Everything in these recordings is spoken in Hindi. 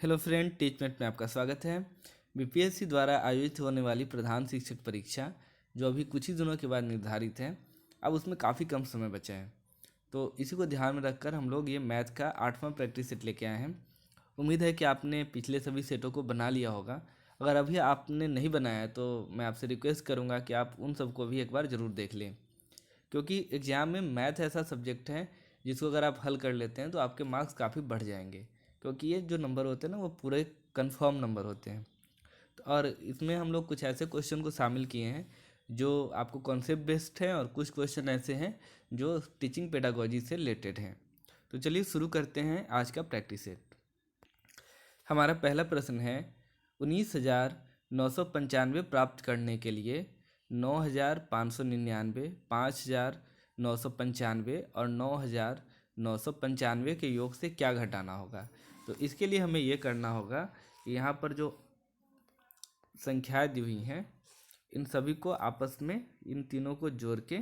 हेलो फ्रेंड, टीचमेट में आपका स्वागत है। बीपीएससी द्वारा आयोजित होने वाली प्रधान शिक्षक परीक्षा जो अभी कुछ ही दिनों के बाद निर्धारित है, अब उसमें काफ़ी कम समय बचा है। तो इसी को ध्यान में रखकर हम लोग ये मैथ का 8वां प्रैक्टिस सेट लेके आए हैं। उम्मीद है कि आपने पिछले सभी सेटों को बना लिया होगा। अगर अभी आपने नहीं बनाया है तो मैं आपसे रिक्वेस्ट करूँगा कि आप उन सबको भी एक बार ज़रूर देख लें, क्योंकि एग्ज़ाम में मैथ ऐसा सब्जेक्ट है जिसको अगर आप हल कर लेते हैं तो आपके मार्क्स काफ़ी बढ़ जाएंगे, क्योंकि ये जो नंबर होते हैं ना वो पूरे कंफर्म नंबर होते हैं। और इसमें हम लोग कुछ ऐसे क्वेश्चन को शामिल किए हैं जो आपको कॉन्सेप्ट बेस्ड हैं और कुछ क्वेश्चन ऐसे हैं जो टीचिंग पेडागोजी से रिलेटेड हैं। तो चलिए शुरू करते हैं आज का प्रैक्टिस सेट। हमारा पहला प्रश्न है 19,995 प्राप्त करने के लिए 9,599, 5,995 और 9,995 के योग से क्या घटाना होगा। तो इसके लिए हमें ये करना होगा कि यहाँ पर जो संख्याएं दी हुई हैं इन सभी को आपस में इन तीनों को जोड़ के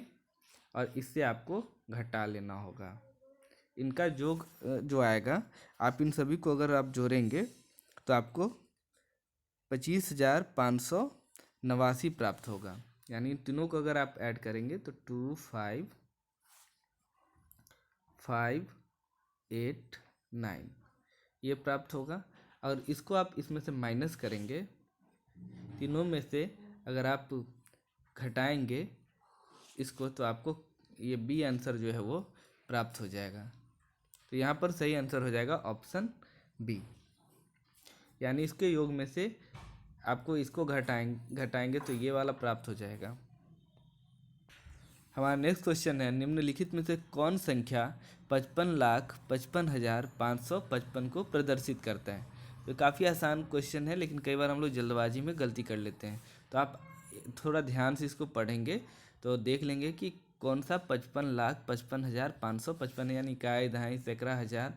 और इससे आपको घटा लेना होगा। इनका योग जो आएगा, आप इन सभी को अगर आप जोड़ेंगे तो आपको 25,589 प्राप्त होगा। यानी इन तीनों को अगर आप ऐड करेंगे तो 25,589 ये प्राप्त होगा। और इसको आप इसमें से माइनस करेंगे, तीनों में से अगर आप घटाएंगे इसको तो आपको ये बी आंसर जो है वो प्राप्त हो जाएगा। तो यहाँ पर सही आंसर हो जाएगा ऑप्शन बी। यानी इसके योग में से आपको इसको घटाएंगे तो ये वाला प्राप्त हो जाएगा। हमारा नेक्स्ट क्वेश्चन है, निम्नलिखित में से कौन संख्या 55,55,555 को प्रदर्शित करता है। तो काफ़ी आसान क्वेश्चन है, लेकिन कई बार हम लोग जल्दबाजी में गलती कर लेते हैं। तो आप थोड़ा ध्यान से इसको पढ़ेंगे तो देख लेंगे कि कौन सा 55,55,555 यानी इकाई, दहाई, सैकड़ा, हज़ार,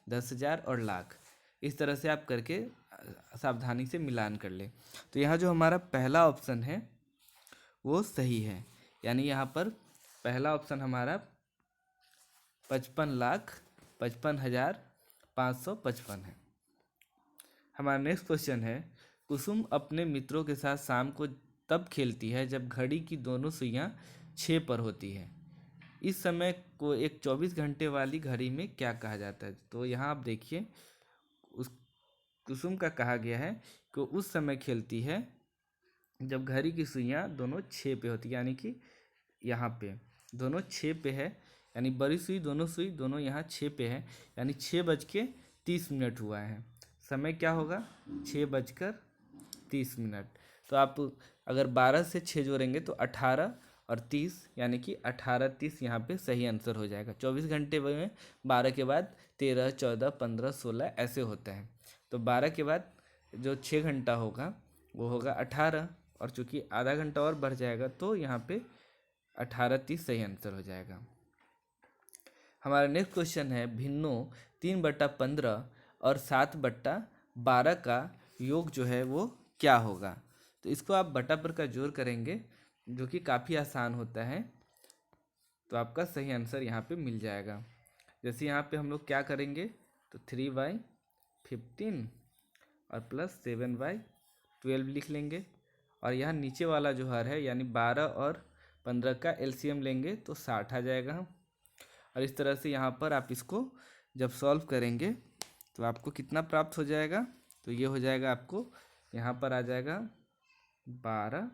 10,000 और लाख, इस तरह से आप करके सावधानी से मिलान कर ले। तो यहाँ जो हमारा पहला ऑप्शन है वो सही है। यानी यहाँ पर पहला ऑप्शन हमारा 55,55,555 है। हमारा नेक्स्ट क्वेश्चन है, कुसुम अपने मित्रों के साथ शाम को तब खेलती है जब घड़ी की दोनों सुइयां 6 पर होती है। इस समय को एक 24 घंटे वाली घड़ी में क्या कहा जाता है। तो यहाँ आप देखिए, उस कुसुम का कहा गया है कि उस समय खेलती है जब घड़ी की सुइयां दोनों 6 पे होती है, यानी कि यहाँ पे दोनों 6 पे है, यानी बड़ी सुई दोनों यहाँ 6 पे है, यानी 6:30 हुआ है। समय क्या होगा, 6:30। तो आप अगर 12 से 6 जोड़ेंगे तो 18 और 30, यानी कि 18:30 यहाँ पे सही आंसर हो जाएगा। 24 घंटे में 12 के बाद 13, 14, 15, 16 ऐसे होता है। तो 12 के बाद जो 6 घंटा होगा वो होगा 18, और चूँकि आधा घंटा और बढ़ जाएगा तो यहाँ पे 18:30 सही आंसर हो जाएगा। हमारा नेक्स्ट क्वेश्चन है, भिन्नों 3/15 और 7/12 का योग जो है वो क्या होगा। तो इसको आप बटा पर का जोड़ करेंगे जो कि काफ़ी आसान होता है, तो आपका सही आंसर यहाँ पे मिल जाएगा। जैसे यहाँ पे हम लोग क्या करेंगे तो 3/15 और प्लस 7/12 लिख लेंगे, और यहाँ नीचे वाला जो हर है यानी 12 और 15 का एलसीएम लेंगे तो 60 आ जाएगा। और इस तरह से यहाँ पर आप इसको जब सॉल्व करेंगे तो आपको कितना प्राप्त हो जाएगा, तो ये हो जाएगा आपको यहाँ पर आ जाएगा 12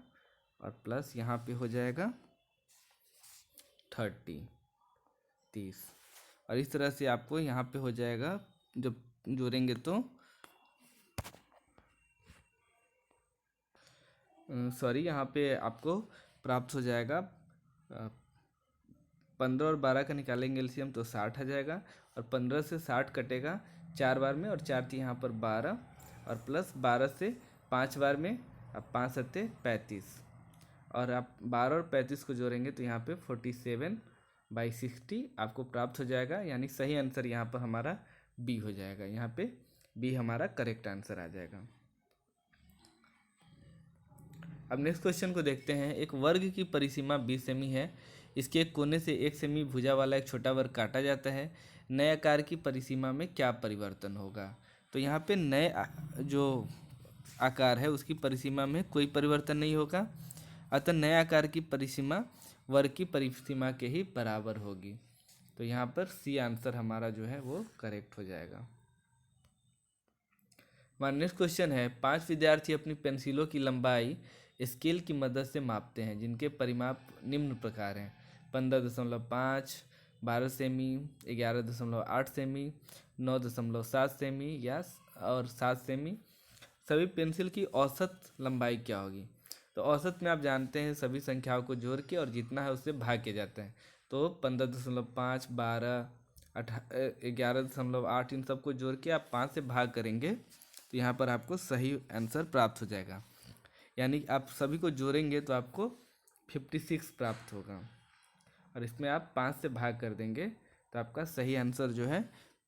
और प्लस यहाँ पे हो जाएगा 30। और इस तरह से आपको यहाँ पे हो जाएगा, जब जोड़ेंगे तो यहाँ पे आपको प्राप्त हो जाएगा 15 और 12 का निकालेंगे एलसीएम तो 60 आ जाएगा, और 15 से 60 कटेगा 4 बार में, और 4 थी यहाँ पर 12, और प्लस 12 से 5 बार में, अब 5 सत्ते 35, और आप 12 और 35 को जोड़ेंगे तो यहाँ पे 47/60 आपको प्राप्त हो जाएगा। यानी सही आंसर यहाँ पर हमारा बी हो जाएगा। यहाँ पे बी हमारा करेक्ट आंसर आ जाएगा। अब नेक्स्ट क्वेश्चन को देखते हैं। एक वर्ग की परिसीमा 20 सेमी है। इसके एक कोने से 1 सेमी भुजा वाला एक छोटा वर्ग काटा जाता है। नए आकार की परिसीमा में क्या परिवर्तन होगा। तो यहाँ पे नए जो आकार है उसकी परिसीमा में कोई परिवर्तन नहीं होगा, अतः नए आकार की परिसीमा वर्ग की परिसीमा के ही बराबर होगी। तो यहाँ पर सी आंसर हमारा जो है वो करेक्ट हो जाएगा। हमारा नेक्स्ट क्वेश्चन है, 5 विद्यार्थी अपनी पेंसिलों की लंबाई स्केल की मदद से मापते हैं जिनके परिमाप निम्न प्रकार हैं: 15.5, 12 सेमी, 11.8 सेमी, 9.7 सेमी या और 7 सेमी। सभी पेंसिल की औसत लंबाई क्या होगी? तो औसत में आप जानते हैं सभी संख्याओं को जोड़ के और जितना है उससे भाग किया जाता है। तो 15.5, 12, 11.8 इन सबको जोड़ के आप 5 से भाग करेंगे तो यहाँ पर आपको सही आंसर प्राप्त हो जाएगा। यानी आप सभी को जोड़ेंगे तो आपको 56 प्राप्त होगा और इसमें आप 5 से भाग कर देंगे तो आपका सही आंसर जो है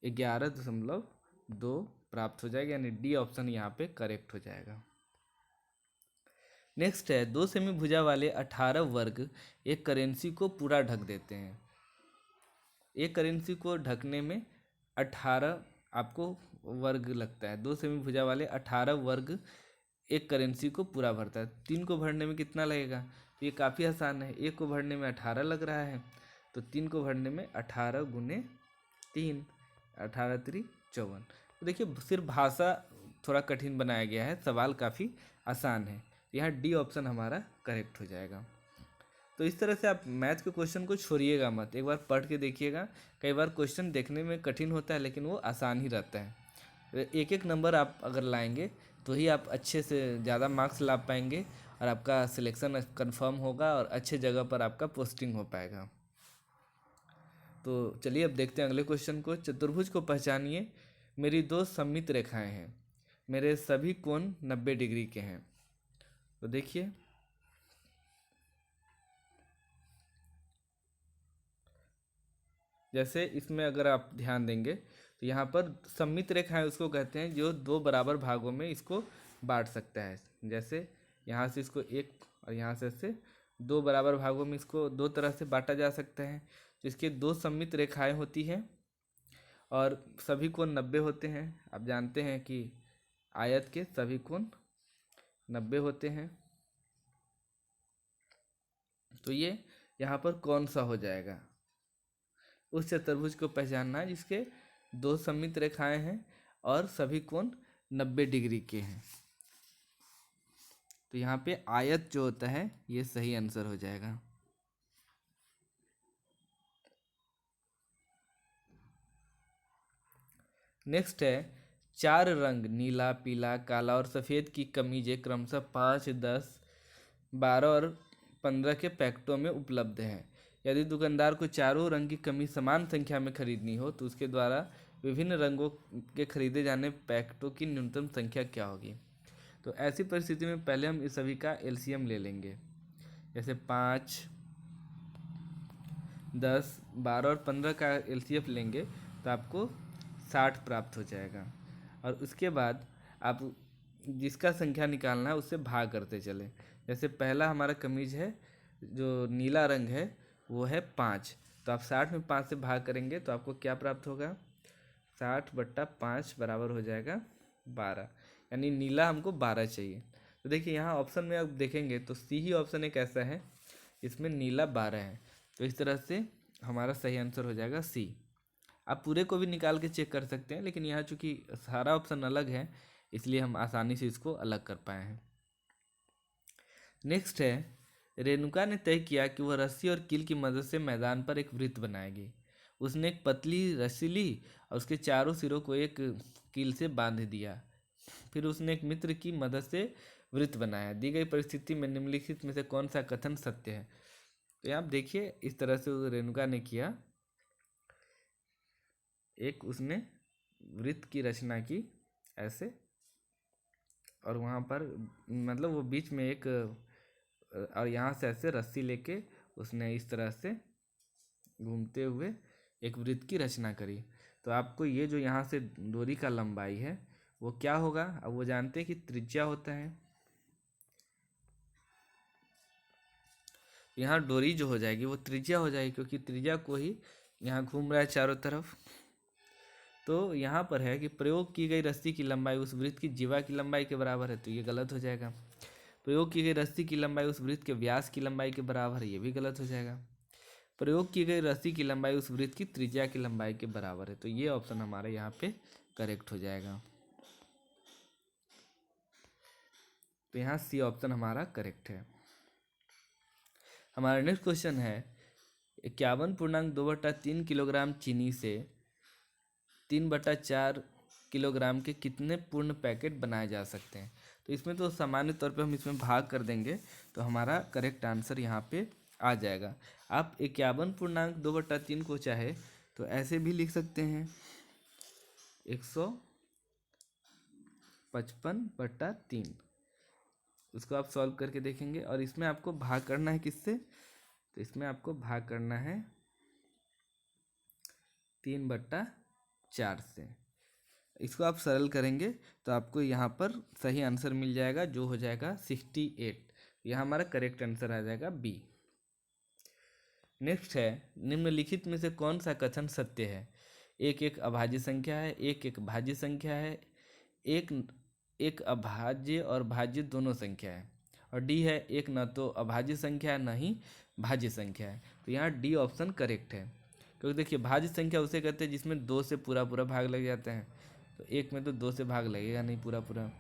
11.2 प्राप्त हो जाएगा, यानी डी ऑप्शन यहाँ पे करेक्ट हो जाएगा। नेक्स्ट है, 2 सेमी भुजा वाले 18 वर्ग एक करेंसी को पूरा ढक देते हैं। एक करेंसी को ढकने में 18 आपको वर्ग लगता है। 2 सेमी भुजा वाले 18 वर्ग एक करेंसी को पूरा भरता है। 3 को भरने में कितना लगेगा? तो ये काफ़ी आसान है, 1 को भरने में 18 लग रहा है तो 3 को भरने में 18 गुने 3, 18 3 54। तो देखिए सिर्फ भाषा थोड़ा कठिन बनाया गया है, सवाल काफ़ी आसान है। यहाँ डी ऑप्शन हमारा करेक्ट हो जाएगा। तो इस तरह से आप मैथ के क्वेश्चन को छोड़िएगा मत, एक बार पढ़ के देखिएगा। कई बार क्वेश्चन देखने में कठिन होता है लेकिन वो आसान ही रहता है। एक एक नंबर आप अगर लाएंगे तो ही आप अच्छे से ज़्यादा मार्क्स ला पाएंगे और आपका सिलेक्शन कंफर्म होगा और अच्छे जगह पर आपका पोस्टिंग हो पाएगा। तो चलिए अब देखते हैं अगले क्वेश्चन को। चतुर्भुज को पहचानिए, मेरी 2 सममित रेखाएं हैं, मेरे सभी कोण 90 डिग्री के हैं। तो देखिए जैसे इसमें अगर आप ध्यान देंगे तो यहाँ पर सममित रेखाएं उसको कहते हैं जो 2 बराबर भागों में इसको बांट सकता है। जैसे यहाँ से इसको एक और यहाँ से ऐसे 2 बराबर भागों में इसको 2 तरह से बांटा जा सकता है। तो इसके 2 सममित रेखाएं होती हैं और सभी कोण 90 होते हैं। आप जानते हैं कि आयत के सभी कोण 90 होते हैं। तो ये यहाँ पर कौन सा हो जाएगा? उस चतुर्भुज को पहचानना है जिसके 2 सममित रेखाएं हैं और सभी कोण 90 डिग्री के हैं। तो यहाँ पे आयत जो होता है ये सही आंसर हो जाएगा। नेक्स्ट है, 4 रंग नीला, पीला, काला और सफ़ेद की कमीजें क्रमशः 5, 10, 12 और 15 के पैकेटों में उपलब्ध हैं। यदि दुकानदार को चारों रंग की कमीज समान संख्या में खरीदनी हो तो उसके द्वारा विभिन्न रंगों के खरीदे जाने पैकेटों की न्यूनतम संख्या क्या होगी? तो ऐसी परिस्थिति में पहले हम इस सभी का एलसीएम ले लेंगे। जैसे 5, 10, 12 और 15 का एलसीएम लेंगे तो आपको 60 प्राप्त हो जाएगा और उसके बाद आप जिसका संख्या निकालना है उससे भाग करते चलें। जैसे पहला हमारा कमीज है जो नीला रंग है वो है 5, तो आप 60 में 5 से भाग करेंगे तो आपको क्या प्राप्त होगा? 60/5 बराबर हो जाएगा 12, यानी नीला हमको 12 चाहिए। तो देखिए यहाँ ऑप्शन में आप देखेंगे तो सी ही ऑप्शन एक ऐसा है इसमें नीला 12 है। तो इस तरह से हमारा सही आंसर हो जाएगा सी। आप पूरे को भी निकाल के चेक कर सकते हैं लेकिन यहाँ चूँकि सारा ऑप्शन अलग है इसलिए हम आसानी से इसको अलग कर पाए हैं। नेक्स्ट है, रेणुका ने तय किया कि वह रस्सी और कील की मदद से मैदान पर एक वृत्त बनाएगी। उसने एक पतली रस्सी ली और उसके चारों सिरों को एक कील से बांध दिया। फिर उसने एक मित्र की मदद से वृत्त बनाया। दी गई परिस्थिति में निम्नलिखित में से कौन सा कथन सत्य है? तो यहाँ आप देखिए इस तरह से रेणुका ने किया, एक उसने वृत्त की रचना की ऐसे और वहाँ पर मतलब वो बीच में एक और यहाँ से ऐसे रस्सी लेके उसने इस तरह से घूमते हुए एक वृत्त की रचना करी। तो आपको ये जो यहाँ से डोरी का लंबाई है वो क्या होगा? अब वो जानते हैं कि त्रिज्या होता है, यहाँ डोरी जो हो जाएगी वो त्रिज्या हो जाएगी क्योंकि त्रिज्या को ही यहाँ घूम रहा है चारों तरफ। तो यहाँ पर है कि प्रयोग की गई रस्सी की लंबाई उस वृत्त की जीवा की लंबाई के बराबर है, तो ये गलत हो जाएगा। प्रयोग की गई रस्सी की लंबाई उस वृत्त के व्यास की लंबाई के बराबर है, ये भी गलत हो जाएगा। प्रयोग की गई रस्सी की लंबाई उस वृत्त की त्रिज्या की लंबाई के बराबर है, तो ये ऑप्शन हमारा यहाँ पे करेक्ट हो जाएगा। तो यहाँ सी ऑप्शन हमारा करेक्ट है। हमारा नेक्स्ट क्वेश्चन है 51.2/3 किलोग्राम चीनी से 3/4 किलोग्राम के कितने पूर्ण पैकेट बनाए जा सकते हैं। तो इसमें तो सामान्य तौर पे हम इसमें भाग कर देंगे, तो हमारा करेक्ट आंसर यहाँ पे आ जाएगा। आप 51.2/3 को चाहे तो ऐसे भी लिख सकते हैं 155/3, उसको आप सॉल्व करके देखेंगे। और इसमें आपको भाग करना है किससे, तो इसमें आपको भाग करना है 3/4 से। इसको आप सरल करेंगे तो आपको यहाँ पर सही आंसर मिल जाएगा, जो हो जाएगा 68। यहाँ हमारा करेक्ट आंसर आ जाएगा बी। नेक्स्ट है निम्नलिखित में से कौन सा कथन सत्य है। एक एक अभाज्य संख्या है, एक एक भाज्य संख्या है, एक एक अभाज्य और भाज्य दोनों संख्या है, और डी है एक न तो अभाज्य संख्या है न ही भाज्य संख्या है। तो यहाँ डी ऑप्शन करेक्ट है, क्योंकि देखिए भाज्य संख्या उसे कहते हैं जिसमें 2 से पूरा पूरा भाग लग जाता है, तो एक में तो 2 से भाग लगेगा नहीं पूरा पूरा।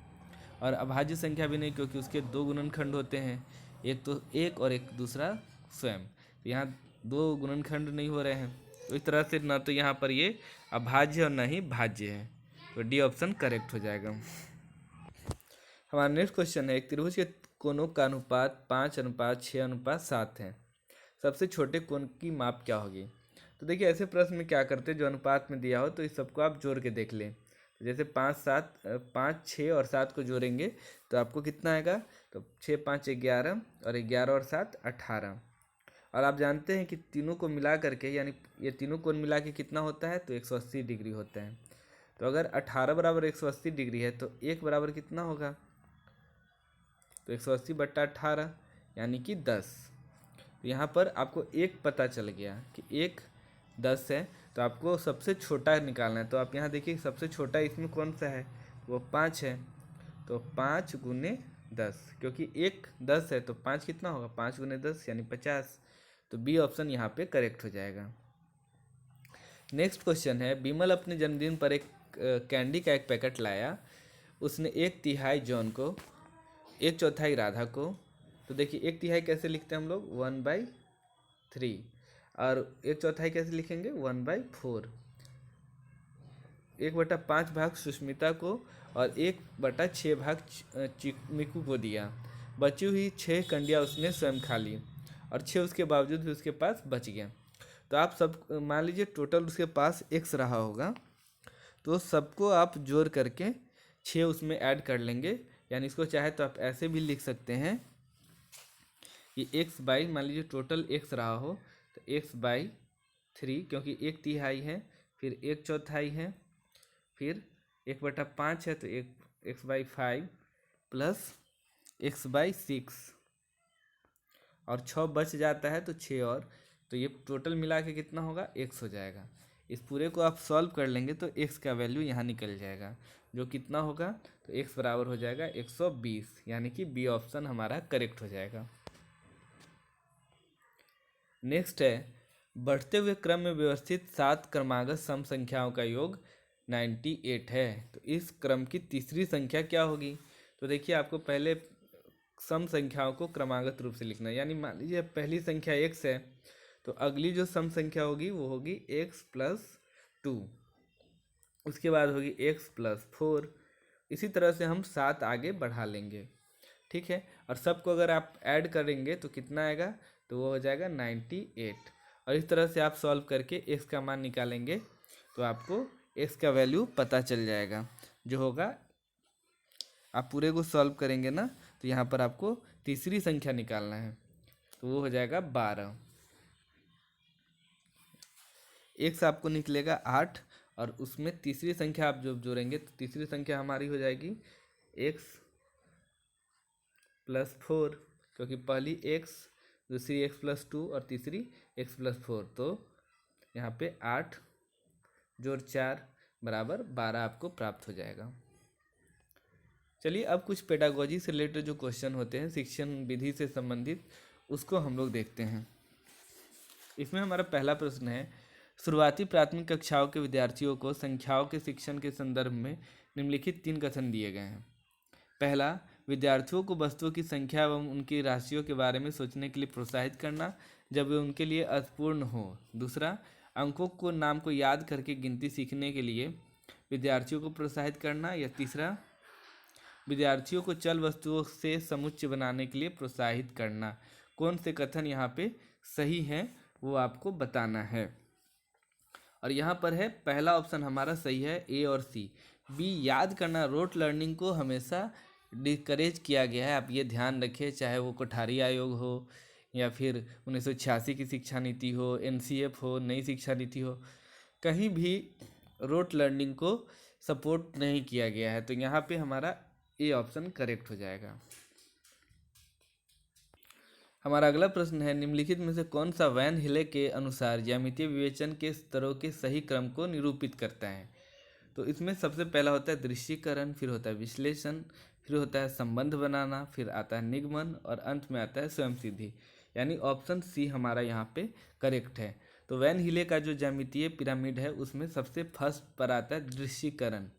और अभाज्य संख्या भी नहीं, क्योंकि उसके 2 गुणनखंड होते हैं, एक तो एक और एक दूसरा स्वयं। तो यहाँ 2 गुणनखंड नहीं हो रहे हैं, तो इस तरह से ना तो यहाँ पर ये अभाज्य और ना ही भाज्य है, तो डी ऑप्शन करेक्ट हो जाएगा। हमारा नेक्स्ट क्वेश्चन है एक त्रिभुज के कोणों का अनुपात 5:6:7 है, सबसे छोटे कोण की माप क्या होगी। तो देखिए ऐसे प्रश्न में क्या करते हैं, जो अनुपात में दिया हो तो इस सबको आप जोड़ के देख लें। तो जैसे 5, 6 और 7 को जोड़ेंगे तो आपको कितना आएगा, तो 6, 5, 11 और 11 और 7 18। और आप जानते हैं कि तीनों को मिला करके, यानी ये तीनों कोण मिला के कितना होता है, तो 180 डिग्री होता है। तो अगर 18 बराबर 180 डिग्री है तो 1 बराबर कितना होगा, तो 180/18 यानी कि 10। तो यहाँ पर आपको एक पता चल गया कि 1 10 है, तो आपको सबसे छोटा निकालना है। तो आप यहाँ देखिए सबसे छोटा इसमें कौन सा है, वो 5 है। तो 5 × 10, क्योंकि 1 10 है तो 5 कितना होगा, 5 × 10 यानी 50। तो बी ऑप्शन यहाँ पे करेक्ट हो जाएगा। नेक्स्ट क्वेश्चन है बिमल अपने जन्मदिन पर एक कैंडी का एक पैकेट लाया, उसने 1/3 जॉन को, 1/4 राधा को। तो देखिए 1/3 कैसे लिखते हैं हम लोग, 1/3, और 1/4 कैसे लिखेंगे, 1/4। 1/5 भाग सुष्मिता को और 1/6 भाग मिकू को दिया। बची हुई 6 कंडियाँ उसने स्वयं खा ली और 6 उसके बावजूद भी उसके पास बच गया। तो आप सब मान लीजिए टोटल उसके पास x रहा होगा, तो सबको आप जोड़ करके 6 उसमें ऐड कर लेंगे। यानी इसको चाहे तो आप ऐसे भी लिख सकते हैं कि x/, मान लीजिए टोटल x रहा हो तो x/3, क्योंकि 1/3 है, फिर 1/4 है, फिर 1/5 है, तो x/5 प्लस x/6, और 6 बच जाता है तो 6 और, तो ये टोटल मिला के कितना होगा, x हो जाएगा। इस पूरे को आप सॉल्व कर लेंगे तो x का वैल्यू यहाँ निकल जाएगा, जो कितना होगा, तो x बराबर हो जाएगा 120, यानी कि बी ऑप्शन हमारा करेक्ट हो जाएगा। नेक्स्ट है बढ़ते हुए क्रम में व्यवस्थित 7 क्रमागत सम संख्याओं का योग 98 है, तो इस क्रम की तीसरी संख्या क्या होगी। तो देखिए आपको पहले सम संख्याओं को क्रमागत रूप से लिखना है, यानी मान लीजिए पहली संख्या x है, तो अगली जो सम संख्या होगी वो होगी x+2, उसके बाद होगी x+4, इसी तरह से हम 7 आगे बढ़ा लेंगे, ठीक है। और सबको अगर आप ऐड करेंगे तो कितना आएगा, तो वो हो जाएगा 98। और इस तरह से आप सॉल्व करके x का मान निकालेंगे तो आपको x का वैल्यू पता चल जाएगा, जो होगा, आप पूरे को सॉल्व करेंगे ना, तो यहाँ पर आपको तीसरी संख्या निकालना है, तो वो हो जाएगा 12। x आपको निकलेगा 8, और उसमें तीसरी संख्या आप जब जोड़ेंगे तो तीसरी संख्या हमारी हो जाएगी x+4, क्योंकि पहली x, दूसरी x+2 और तीसरी x+4। तो यहाँ पे 8 + 4 बराबर 12 आपको प्राप्त हो जाएगा। चलिए अब कुछ पेडागोजी से रिलेटेड जो क्वेश्चन होते हैं शिक्षण विधि से संबंधित, उसको हम लोग देखते हैं। इसमें हमारा पहला प्रश्न है, शुरुआती प्राथमिक कक्षाओं के विद्यार्थियों को संख्याओं के शिक्षण के संदर्भ में निम्नलिखित 3 कथन दिए गए हैं। पहला, विद्यार्थियों को वस्तुओं की संख्या एवं उनकी राशियों के बारे में सोचने के लिए प्रोत्साहित करना जब वे उनके लिए अर्थपूर्ण हो। दूसरा, अंकों को नाम को याद करके गिनती सीखने के लिए विद्यार्थियों को प्रोत्साहित करना। या तीसरा, विद्यार्थियों को चल वस्तुओं से समुच्चय बनाने के लिए प्रोत्साहित करना। कौन से कथन यहाँ पे सही है वो आपको बताना है। और यहाँ पर है पहला ऑप्शन हमारा सही है, ए और सी। बी, याद करना, रोट लर्निंग को हमेशा डिस्करेज किया गया है, आप ये ध्यान रखें, चाहे वो कोठारी आयोग हो या फिर 1986 की शिक्षा नीति हो, एनसीएफ हो, नई शिक्षा नीति हो, कहीं भी रोट लर्निंग को सपोर्ट नहीं किया गया है। तो यहाँ पे हमारा ए ऑप्शन करेक्ट हो जाएगा। हमारा अगला प्रश्न है, निम्नलिखित में से कौन सा वैन हिले के अनुसार ज्यामितीय विवेचन के स्तरों के सही क्रम को निरूपित करता है। तो इसमें सबसे पहला होता है दृश्यीकरण, फिर होता है विश्लेषण, फिर होता है संबंध बनाना, फिर आता है निगमन और अंत में आता है स्वयं सिद्धि। यानी ऑप्शन सी हमारा यहाँ पे करेक्ट है। तो वैन हिले का जो ज्यामितीय पिरामिड है उसमें सबसे फर्स्ट पर आता है दृश्यीकरण,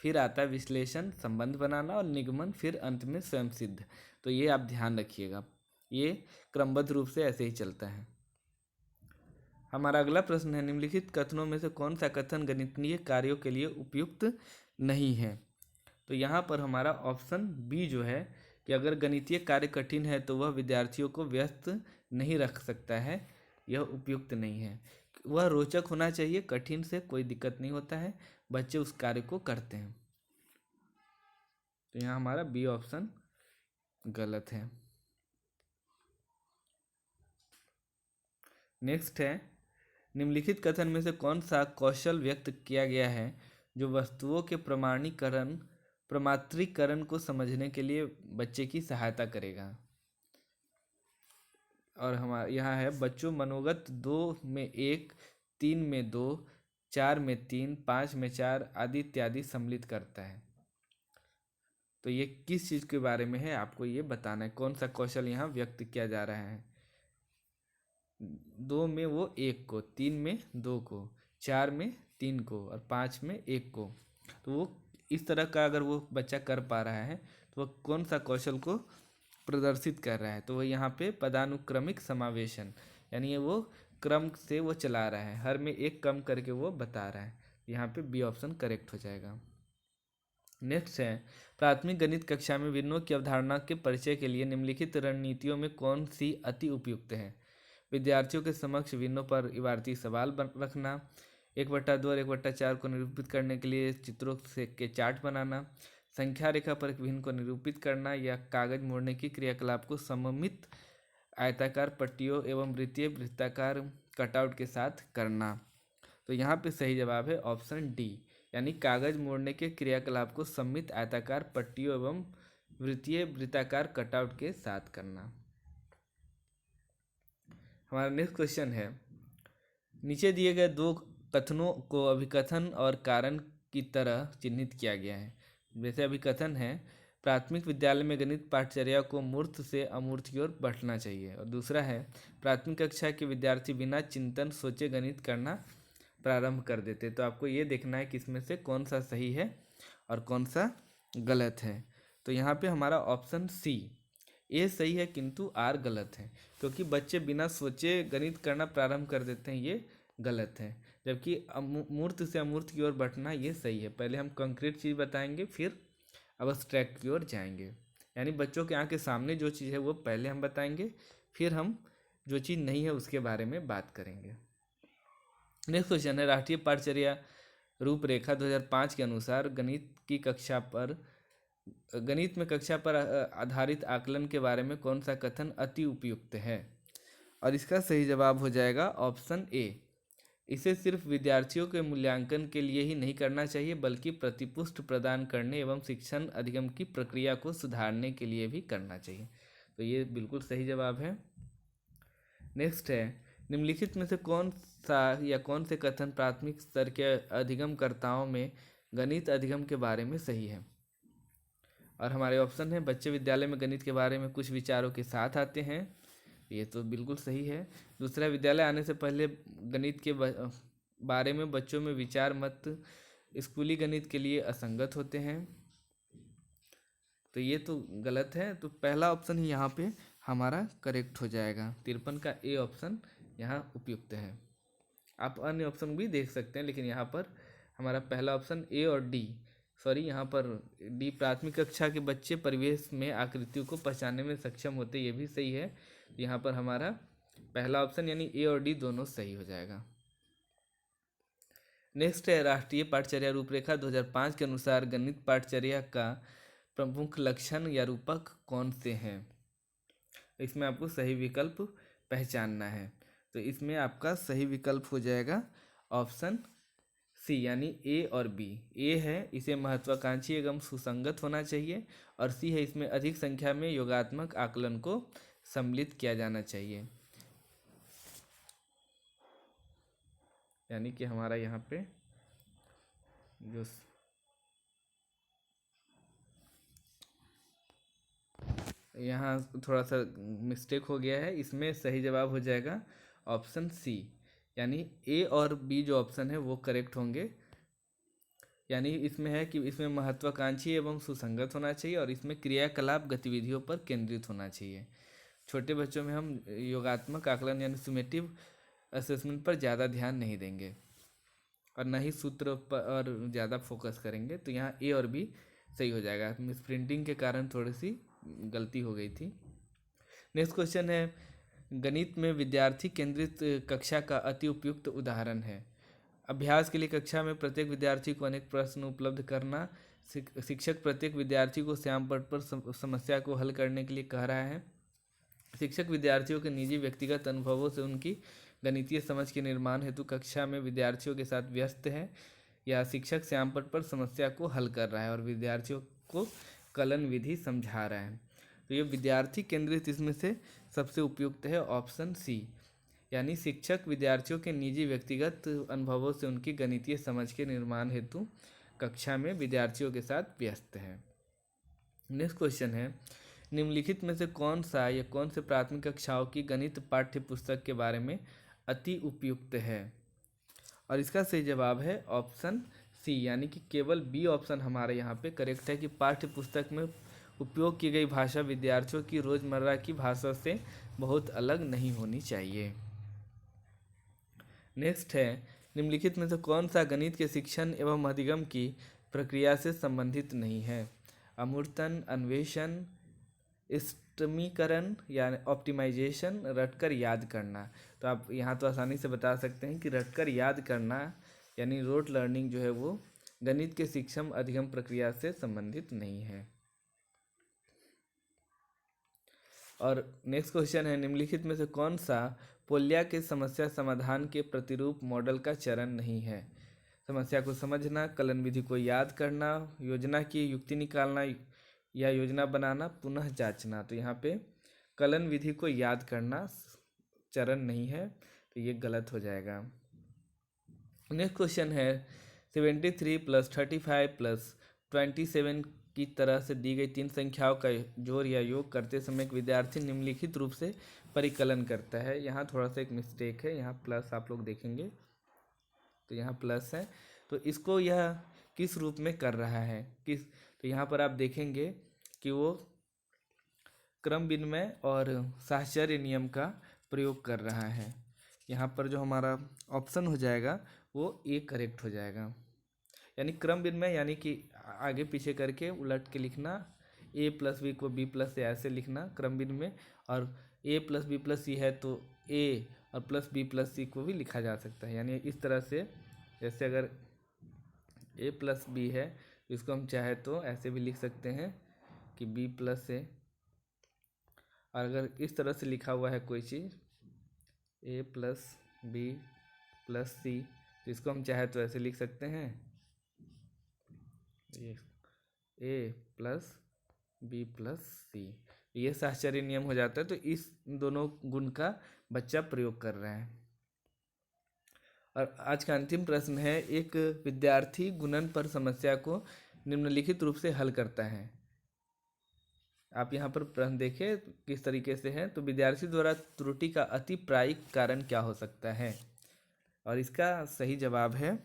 फिर आता है विश्लेषण, संबंध बनाना और निगमन, फिर अंत में स्वयं सिद्ध। तो ये आप ध्यान रखिएगा, ये क्रमबद्ध रूप से ऐसे ही चलता है। हमारा अगला प्रश्न है, निम्नलिखित कथनों में से कौन सा कथन गणितीय कार्यों के लिए उपयुक्त नहीं है। तो यहाँ पर हमारा ऑप्शन बी जो है कि अगर गणितीय कार्य कठिन है तो वह विद्यार्थियों को व्यस्त नहीं रख सकता है, यह उपयुक्त नहीं है। वह रोचक होना चाहिए, कठिन से कोई दिक्कत नहीं होता है, बच्चे उस कार्य को करते हैं। तो यहाँ हमारा बी ऑप्शन गलत है। नेक्स्ट है, निम्नलिखित कथन में से कौन सा कौशल व्यक्त किया गया है जो वस्तुओं के प्रमात्रीकरण को समझने के लिए बच्चे की सहायता करेगा। और हमारा यहाँ है, बच्चों मनोगत 2 में 1, 3 में 2, 4 में 3, 5 में 4 आदि इत्यादि सम्मिलित करता है। तो ये किस चीज़ के बारे में है आपको ये बताना है, कौन सा कौशल यहाँ व्यक्त किया जा रहा है। 2 में वो 1 को, 3 में 2 को, 4 में 3 को और 5 में 1 को। तो वो इस तरह का अगर वो बच्चा कर पा रहा है तो वह कौन सा कौशल को प्रदर्शित कर रहा है। तो वह यहाँ पे पदानुक्रमिक समावेशन, यानी वो क्रम से वो चला रहा है, हर में एक कम करके वो बता रहा है। यहाँ पे बी ऑप्शन करेक्ट हो जाएगा। नेक्स्ट है, प्राथमिक गणित कक्षा में विनोद की अवधारणा के परिचय के लिए निम्नलिखित रणनीतियों में कौन सी अति उपयुक्त है। विद्यार्थियों के समक्ष विनोद पर इबारती सवाल रखना, 1/2 और 1/4 को निरूपित करने के लिए चित्रों से के चार्ट बनाना, संख्या रेखा पर एक भिन्न को निरूपित करना या कागज मोड़ने की क्रियाकलाप को सममित आयताकार पट्टियों एवं वृत्तीय वृत्ताकार कटआउट के साथ करना। तो यहाँ पे सही जवाब है ऑप्शन डी, यानी कागज मोड़ने के क्रियाकलाप को सममित आयताकार पट्टियों एवं वृत्तीय वृत्ताकार कटआउट के साथ करना। हमारा नेक्स्ट क्वेश्चन है, नीचे दिए गए 2 कथनों को अभिकथन और कारण की तरह चिन्हित किया गया है। जैसे अभिकथन है, प्राथमिक विद्यालय में गणित पाठचर्या को मूर्त से अमूर्त की ओर बढ़ना चाहिए। और दूसरा है, प्राथमिक कक्षा के विद्यार्थी बिना चिंतन सोचे गणित करना प्रारंभ कर देते। तो आपको ये देखना है कि इसमें से कौन सा सही है और कौन सा गलत है। तो यहाँ पे हमारा ऑप्शन सी, ए सही है किंतु आर गलत है, क्योंकि बच्चे बिना सोचे गणित करना प्रारंभ कर देते हैं, ये गलत है। जबकि मूर्त से अमूर्त की ओर बढ़ना ये सही है। पहले हम कंक्रीट चीज़ बताएंगे, फिर अब्स्ट्रैक्ट की ओर जाएंगे। यानी बच्चों के आँख के सामने जो चीज़ है वो पहले हम बताएंगे, फिर हम जो चीज़ नहीं है उसके बारे में बात करेंगे। नेक्स्ट क्वेश्चन है, राष्ट्रीय पाठचर्या रूपरेखा 2005 के अनुसार गणित में कक्षा पर आधारित आकलन के बारे में कौन सा कथन अति उपयुक्त है। और इसका सही जवाब हो जाएगा ऑप्शन ए, इसे सिर्फ विद्यार्थियों के मूल्यांकन के लिए ही नहीं करना चाहिए बल्कि प्रतिपुष्टि प्रदान करने एवं शिक्षण अधिगम की प्रक्रिया को सुधारने के लिए भी करना चाहिए। तो ये बिल्कुल सही जवाब है। नेक्स्ट है, निम्नलिखित में से कौन सा या कौन से कथन प्राथमिक स्तर के अधिगमकर्ताओं में गणित अधिगम के बारे में सही है। और हमारे ऑप्शन है, बच्चे विद्यालय में गणित के बारे में कुछ विचारों के साथ आते हैं, ये तो बिल्कुल सही है। दूसरा, विद्यालय आने से पहले गणित के बारे में बच्चों में विचार मत स्कूली गणित के लिए असंगत होते हैं, तो ये तो गलत है। तो पहला ऑप्शन ही यहाँ पे हमारा करेक्ट हो जाएगा। 53 का ए ऑप्शन यहाँ उपयुक्त है। आप अन्य ऑप्शन भी देख सकते हैं, लेकिन यहाँ पर हमारा पहला ऑप्शन ए और डी, सॉरी यहाँ पर डी, प्राथमिक कक्षा के बच्चे परिवेश में आकृतियों को पहचानने में सक्षम होते, ये भी सही है। यहाँ पर हमारा पहला ऑप्शन यानी ए और डी दोनों सही हो जाएगा। नेक्स्ट है, राष्ट्रीय पाठचर्या रूपरेखा 2005 के अनुसार गणित पाठचर्या का प्रमुख लक्षण या रूपक कौन से हैं। इसमें आपको सही विकल्प पहचानना है, तो इसमें आपका सही विकल्प हो जाएगा ऑप्शन सी यानी ए और बी। ए है, इसे महत्वाकांक्षी एवं सुसंगत होना चाहिए, और सी है, इसमें अधिक संख्या में योगात्मक आकलन को सम्मिलित किया जाना चाहिए। यानी कि हमारा यहाँ पे जो यहाँ थोड़ा सा मिस्टेक हो गया है, इसमें सही जवाब हो जाएगा ऑप्शन सी, यानी ए और बी जो ऑप्शन है वो करेक्ट होंगे। यानी इसमें है कि इसमें महत्वाकांक्षी एवं सुसंगत होना चाहिए, और इसमें क्रियाकलाप गतिविधियों पर केंद्रित होना चाहिए। छोटे बच्चों में हम योगात्मक आकलन यानी सुमेटिव असेसमेंट पर ज़्यादा ध्यान नहीं देंगे, और न ही सूत्र पर ज़्यादा फोकस करेंगे, तो यहाँ ए और बी सही हो जाएगा। मिस प्रिंटिंग के कारण थोड़ी सी गलती हो गई थी। नेक्स्ट क्वेश्चन है, गणित में विद्यार्थी केंद्रित कक्षा का अति उपयुक्त उदाहरण है। अभ्यास के लिए कक्षा में प्रत्येक विद्यार्थी को अनेक प्रश्न उपलब्ध करना। शिक्षक प्रत्येक विद्यार्थी को श्याम पट्ट पर समस्या को हल करने के लिए कह रहा है। शिक्षक विद्यार्थियों के निजी व्यक्तिगत अनुभवों से उनकी गणितीय समझ के निर्माण हेतु कक्षा में विद्यार्थियों के साथ व्यस्त है, या शिक्षक श्याम पट्ट पर समस्या को हल कर रहा है और विद्यार्थियों को कलन विधि समझा रहा है। तो ये विद्यार्थी केंद्रित इसमें से सबसे उपयुक्त है ऑप्शन सी, यानी शिक्षक विद्यार्थियों के निजी व्यक्तिगत अनुभवों से उनकी गणितीय समझ के निर्माण हेतु कक्षा में विद्यार्थियों के साथ व्यस्त है। नेक्स्ट क्वेश्चन है, निम्नलिखित में से कौन सा या कौन से प्राथमिक कक्षाओं की गणित पाठ्य पुस्तक के बारे में अति उपयुक्त है। और इसका सही जवाब है ऑप्शन सी, यानी कि केवल बी ऑप्शन हमारे यहाँ पे करेक्ट है कि पाठ्य पुस्तक में उपयोग की गई भाषा विद्यार्थियों की रोज़मर्रा की भाषा से बहुत अलग नहीं होनी चाहिए। नेक्स्ट है, निम्नलिखित में से कौन सा गणित के शिक्षण एवं अधिगम की प्रक्रिया से संबंधित नहीं है। अमूर्तन, अन्वेषण, इष्टमीकरण या ऑप्टिमाइजेशन, रटकर याद करना। तो आप यहाँ तो आसानी से बता सकते हैं कि रटकर याद करना यानी रोट लर्निंग जो है वो गणित के शिक्षण अधिगम प्रक्रिया से संबंधित नहीं है। और नेक्स्ट क्वेश्चन है, निम्नलिखित में से कौन सा पोल्या के समस्या समाधान के प्रतिरूप मॉडल का चरण नहीं है। समस्या को समझना, कलन विधि को याद करना, योजना की युक्ति निकालना या योजना बनाना, पुनः जांचना। तो यहाँ पे कलन विधि को याद करना चरण नहीं है, तो ये गलत हो जाएगा। नेक्स्ट क्वेश्चन है, 73 + 35 + 27 की तरह से दी गई तीन संख्याओं का जोड़ या योग करते समय एक विद्यार्थी निम्नलिखित रूप से परिकलन करता है। यहाँ थोड़ा सा एक मिस्टेक है, यहाँ प्लस आप लोग देखेंगे तो यहाँ प्लस है, तो इसको यह किस रूप में कर रहा है, किस, तो यहाँ पर आप देखेंगे कि वो क्रम विनिमय और साहचर्य नियम का प्रयोग कर रहा है। यहाँ पर जो हमारा ऑप्शन हो जाएगा वो ए करेक्ट हो जाएगा, यानी क्रम विनिमय यानी कि आगे पीछे करके उलट के लिखना, a + b को b + से ऐसे लिखना क्रम विनिमय, और a + b + c है तो a और प्लस b + c को भी लिखा जा सकता है। यानी इस तरह से, जैसे अगर a + b है तो इसको हम चाहे तो ऐसे भी लिख सकते हैं कि b + a, और अगर इस तरह से लिखा हुआ है कोई चीज़ a + b + c, तो इसको हम चाहे तो ऐसे लिख सकते हैं a + b + c। ये साहचर्य नियम हो जाता है। तो इस दोनों गुण का बच्चा प्रयोग कर रहा है। और आज का अंतिम प्रश्न है, एक विद्यार्थी गुणन पर समस्या को निम्नलिखित रूप से हल करता है। आप यहाँ पर प्रश्न देखें किस तरीके से है। तो विद्यार्थी द्वारा त्रुटि का अति प्रायिक कारण क्या हो सकता है, और इसका सही जवाब है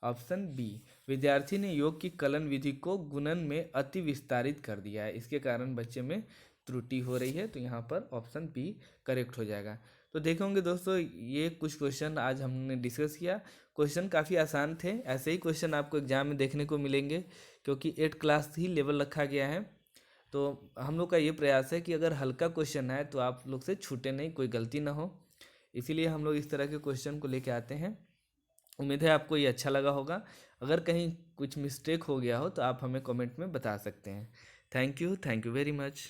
ऑप्शन बी, विद्यार्थी ने योग की कलन विधि को गुणन में अति विस्तारित कर दिया है, इसके कारण बच्चे में त्रुटि हो रही है। तो यहाँ पर ऑप्शन बी करेक्ट हो जाएगा। तो देखेंगे दोस्तों, ये कुछ क्वेश्चन आज हमने डिस्कस किया। क्वेश्चन काफ़ी आसान थे, ऐसे ही क्वेश्चन आपको एग्जाम में देखने को मिलेंगे, क्योंकि 8 क्लास ही लेवल रखा गया है। तो हम लोग का ये प्रयास है कि अगर हल्का क्वेश्चन आए तो आप लोग से छूटे नहीं, कोई गलती ना हो, इसीलिए हम लोग इस तरह के क्वेश्चन को लेके आते हैं। उम्मीद है आपको ये अच्छा लगा होगा। अगर कहीं कुछ मिस्टेक हो गया हो तो आप हमें कमेंट में बता सकते हैं। Thank you very much.